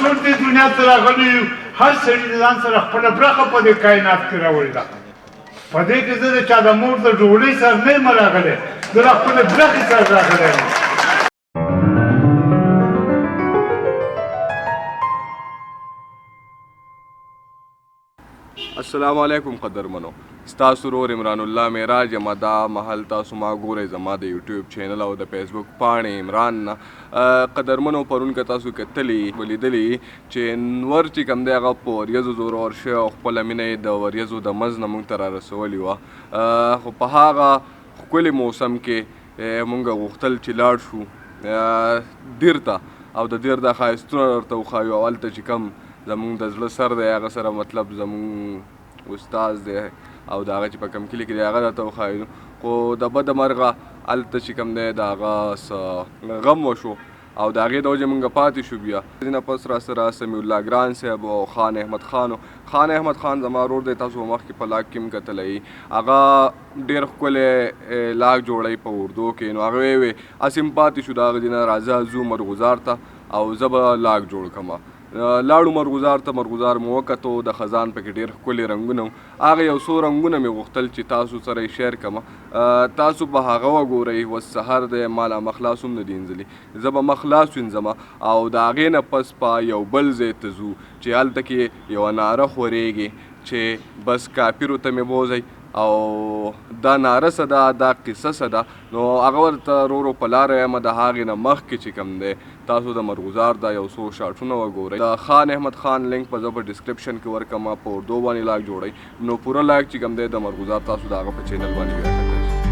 ټول دې دنیا ته راغلي یو هر سړي د ځان سره خپله برخه په دې کائنات کې راوړې ده په دې کې زه د چا د مور د ډوډۍ سره نه یم راغلی زه د خپلې برخې سره راغلی یم السلام علیکم قدرمنو ستاسو ورور عمران الله معراج یم دا محل تاسو ما ګورئ زما د یوټیوب چینل او د فیسبوک پاڼې عمران نه قدرمنو پرون که تاسو کتلی ولیدلی چې نور چې کوم دی هغه په وریځو زور ورشه او خپله مینه یې د وریځو د مز نه موږ ته رارسولې وه خو په هغه ښکلي موسم کې موږ غوښتل چې لاړ شو دیر ته او د دیر دا ښایستونه ورته وښایو او هلته چې کوم زمونږ د زړه سر دی هغه سره مطلب زمونږ استاد دی او د هغه چې په کوم کلي کې دی هغه راته وښایو خو د بده مرغه هلته چې کوم دی د هغه څه غم وشو او د هغې د وجې مونږ پاتې شو بیا دې نه پس را سره سمیع الله ګران صاحب او خان احمد خان خان احمد خان زما ورور دی تاسو به مخکې په لاک کې هم کتلی هغه ډېر ښکلی لاک جوړی په اردو کې نو هغه ویې هسې هم پاتې شو د هغه دې نه راځه ځو مرغوزار ته او زه به لاک جوړ کړم لاړو مرغوزار ته مرغوزار مو وکتو د خزان پکې ډېر ښکلي رنګونه وو هغه یو څو رنګونه مې غوښتل چې تاسو سره یې شیر کړم تاسو به هغه وګورئ اوس سحر دی ما لا مخلاص هم نه دي انځلي زه به مخلاص وینځم او د هغې نه پس په یو بل ځای ته ځو چې هلته کې یوه ناره خورېږي چې بس کافرو ته مې بوزئ او دا ناره څه ده دا قصه څه ده نو هغه ورته ورو ورو په لاره یم د هغې نه مخکې چې کوم دی تاسو د مرغوزار دا یو څو شاټونه وګورئ د خان احمد خان لینک په زه په ډسکرپشن کې ورکړم په اردو باندې لاک جوړئ نو پوره لاک چې کوم دی د مرغوزار تاسو د هغه په چینل باندې بیا کتلی شئ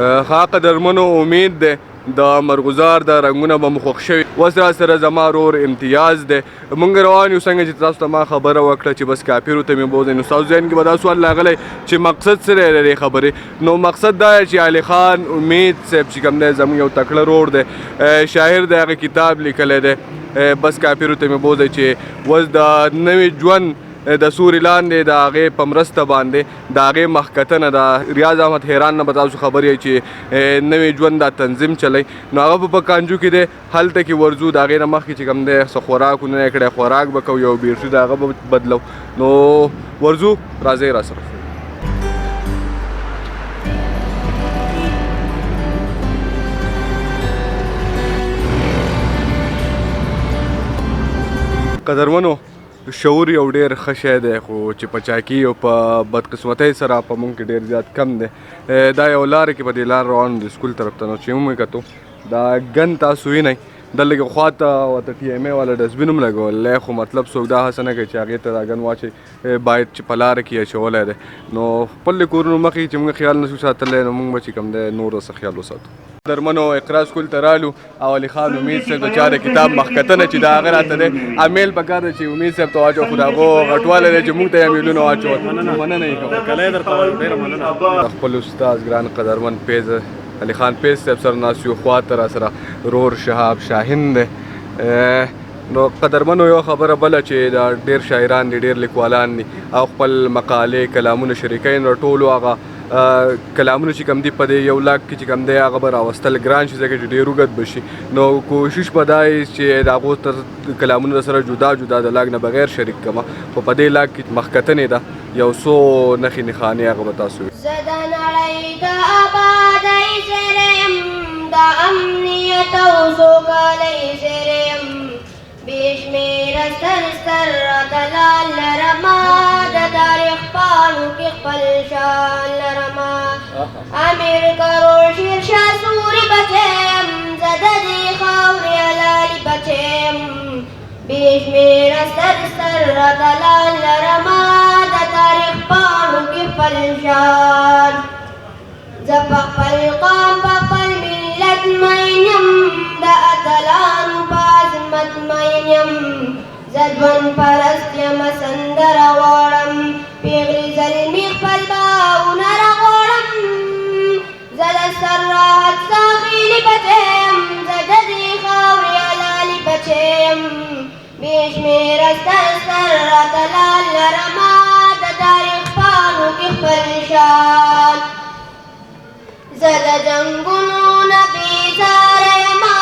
ښه قدرمنو امید دی د مرغوزار د رنګونه به مو خوښ شوي اوس را سره زما ورور امتیاز دی مونږ روان یو څنګه چې تاسو ته ما خبره وکړه چې بس کافرو ته مې بوځئ نو ستاسو ذهن کې به دا سوال راغلی چې مقصد څه دی د دې خبرې نو مقصد دا دی چې علي خان امید صاحب چې کوم دی زموږ یو تکړه رور دی شاعر دی هغه کتاب لیکلی دی بس کافرو ته مې بوځئ چې اوس د نوي ژوند د سوري لاندې د هغې په مرسته باندې د هغې مخکتنه د ریاض احمد حیران نه به تاسو خبر یئ چې نوی ژوند دا تنظیم چلی نو هغه په کانجو کې دی هلته کې ورځو د هغې نه مخکې چې کوم دی څه خوراکونه یې کړی خوراک به کوو یو بیرشي د هغه به بدلو نو ورځو راځئ را سره قدرمنو شعور یو ډېر ښه شی دی خو چې په چاقي او په بدقسمتۍ سره په موږ کې ډېر زیات کم دی دا یو لاره کې په دې لار روان د سکول طرف ته نو چې موږ کتو دا ګن تاسو وینئ دا لږ خواته ورته ټي ایم اے والا ډسبین هم لګولی خو مطلب څوک دا هڅه نه کوي چې هغې ته دا ګن واچوي باید چې په لاره کې اچولی دی نو خپل کورونو مخکې چې موږ خیال نشو ساتلی نو موږ به چې کوم دی نور څه خیال وساتو درمنو اقرا سکول ته رالو او علي خان امید صاحب د چا د کتاب مخکتنه چې د هغه راته دی امیل پکار دی چې امید صاحب ته واچو خو د هغو غټوالی دی چې موږ ته یې امیلونه واچول مننه یې کوم کله یې درته وایم ډېره مننه خپل استاد ګران قدرمن پیز علي خان پیز صاحب سره ناست یو خواته را سره رور شهاب شاهین دی نو قدرمنو یو خبره بله چې دا ډېر شاعران دي ډېر لیکوالان دي او خپل مقالې کلامونه شریکوي نو ټولو هغه کلامونه چې کوم دي په دې 1 لاک کې چې کوم دی هغه به راوستل ګران شي ځکه چې ډېر اوږد به شي نو کوشش به دا وي چې د هغو تر کلامونو سره جدا جدا د لاک نه بغیر شریک کړمه خو په دې لاک کې مخکتنې ده یو څو نښې نښانې هغه به تاسو زه د نړۍ د آبادۍ زیری یم د امنیت او سوکالۍ زیری یم بې شمېره ستر ستر اتلان لرمه د تاریخ پاڼو کې خپل شان لرمه امیر کروړ شیرشاه سوري بچی یم زه د دې خاورې حلالي بچی یم بې شمېره ستر ستر اتلان لرمه د تاریخ پاڼو کې خپل شان زه په خپل قوم په خپل ملت مین یم د اتلانو په عظمت مین یم زه ژوند پرست یمه سندره غواړم پېغلې زلمي خپل باونه راغواړم زه د سر راحت ساخیلي بچی یم زه د دې خاورې حلالي بچی یم بې شمېره ستر ستر اتلان لرمه د تاریخ پاڼو کې خپل شان زه د جنګونو نه بېزاره یمه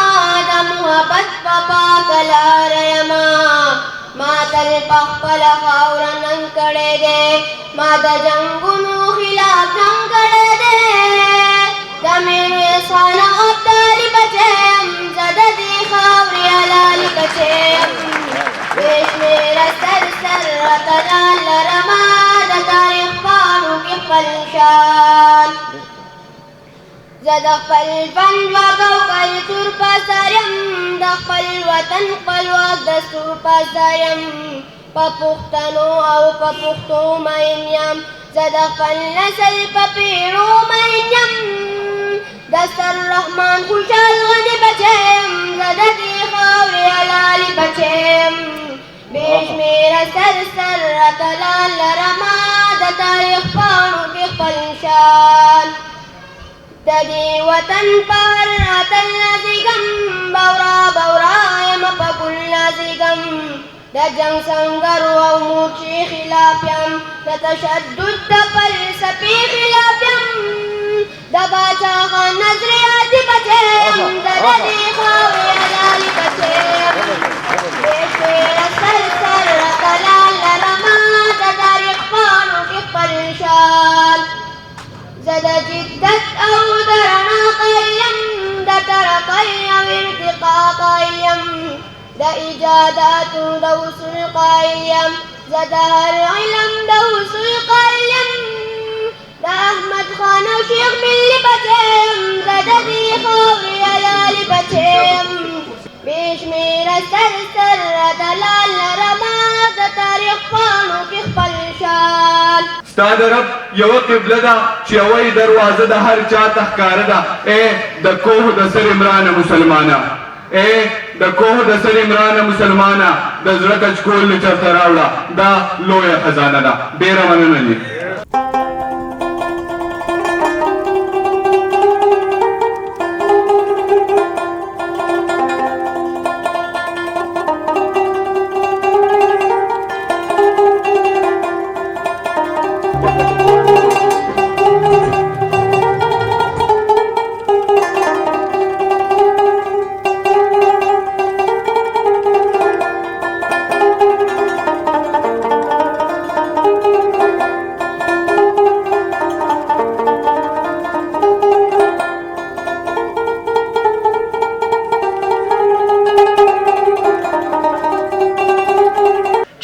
د محبت په پاکه لاره یمه ما تل په خپله خاوره ننګ کړی دی ما د جنګونو خلاف جنګ کړی دی د میرویس خان او ابدالي بچی یم زه د دې خاورې حلالي بچی یم بې شمېره ستر ستر اتلان لرمه د تاریخ پاڼو کې خپل شان زه د خپل ژوند واک او کلتور په سر یم د خپل وطن خپلواک دستور په سر یم په پښتنو او په پښتو مین یم زه د خپل نسل په پیړو مین یم د سر رحمان خوشحال غني بچی یم زه د دې خاورې حلالي بچی یم بې شمېره ستر ستر اتلان لرمه د تاریخ پاڼو کې خپل شان د دې وطن په هر اتل نازېږم بورا بورا یم په ګل نازېږم د جنګ سنګرو او موچې خلاف یم د تشدد د فلسفې خلاف یم د باچا خان نظریاتي بچی یم زه د دې خاورې حلالي بچی یم بې شمېره ستر ستر اتلان لرمه د تاریخ پاڼو کې خپل شان زه د جدت او د رڼا قایل یم د ترقۍ او ارتقا قایل یم د ایجاداتو د اصول قایل یم زه د هر علم د اصول قایل یم د احمد خان او شیخ ملي بچی یم زه د دې خاورې حلالي بچی یم بې شمېره ستر ستر اتلان لرمه د تاریخ پاڼو کې خپل شان ستا د رب یوه قبله ده چې یوه یې دروازه د هر چا ته ښکاره ده ای د کوه د سر عمرانه مسلمانه ای د کوه د سر عمرانه مسلمانه د زړه کچکول نه چرته راوړه دا لویه خزانه ده ډېره مننه دي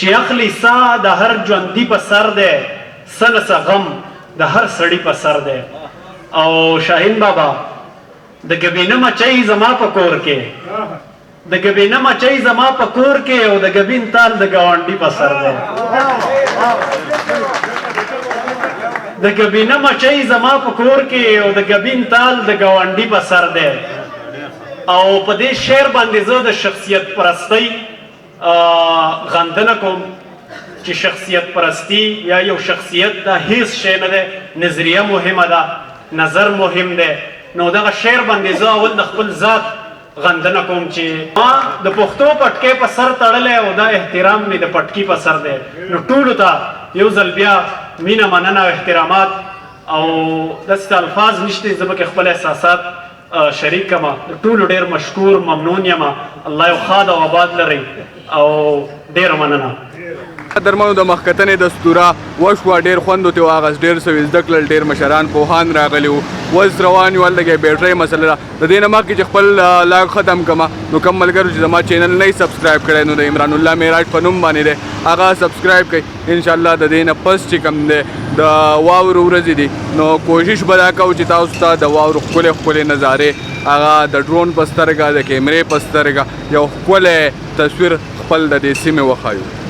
چې اخلي سا د هر ژوندي په سر دی څه نه څه غم د هر سړي په سر دی او شاهین بابا د ګبینه مچۍ زما په کور کې د ګبینه مچۍ زما په کور کې او د ګبین تال د ګاونډي په سر دی د ګبینه مچۍ زما په کور کې او د ګبین تال د ګاونډي په سر دی او په دې شعر باندې زه د شخصیت پرستی غندنه کوم چې شخصیت پرستی یا یو شخصیت دا هیڅ شی نه دی نظریه مهمه ده نظر مهم دی نو دغه شعر باندې زه اول د خپل ذات غندنه کوم چې ما د پښتو پټکې په سر تړلی او دا احترام مې د پټکي په سر دی نو ټولو ته یو ځل بیا مینه مننه او احترامات او داسې الفاظ نشته زه به کې خپل احساسات شریک کما د ټولو ډېر مشکور ممنون یم الله یو ښاد او آباد لري او ډېره مننه درمنو د مخکتنې دستوره وشوه ډېر خوند ورته واغست ډېر څه زده کړل ډېر مشران پوهان راغلي وو اوس روان یو هلته کې بیټرۍ مسله ده د دې نه مخکې چې خپل لاګ ختم کړمه نو کوم ملګرو چې زما چینل نه سبسکرایب کړی نو د عمران الله معراج په نوم باندې دی هغه سبسکرایب کړئ انشاءالله د دې نه پس چې کوم دی د واورو ورځې دي نو کوشش به دا کوو چې تاسو ته د واورو ښکلې ښکلې نظارې هغه د ډرون په سترګه د کیمرې په سترګه یو ښکلی تصویر خپل د دې سیمې وښایو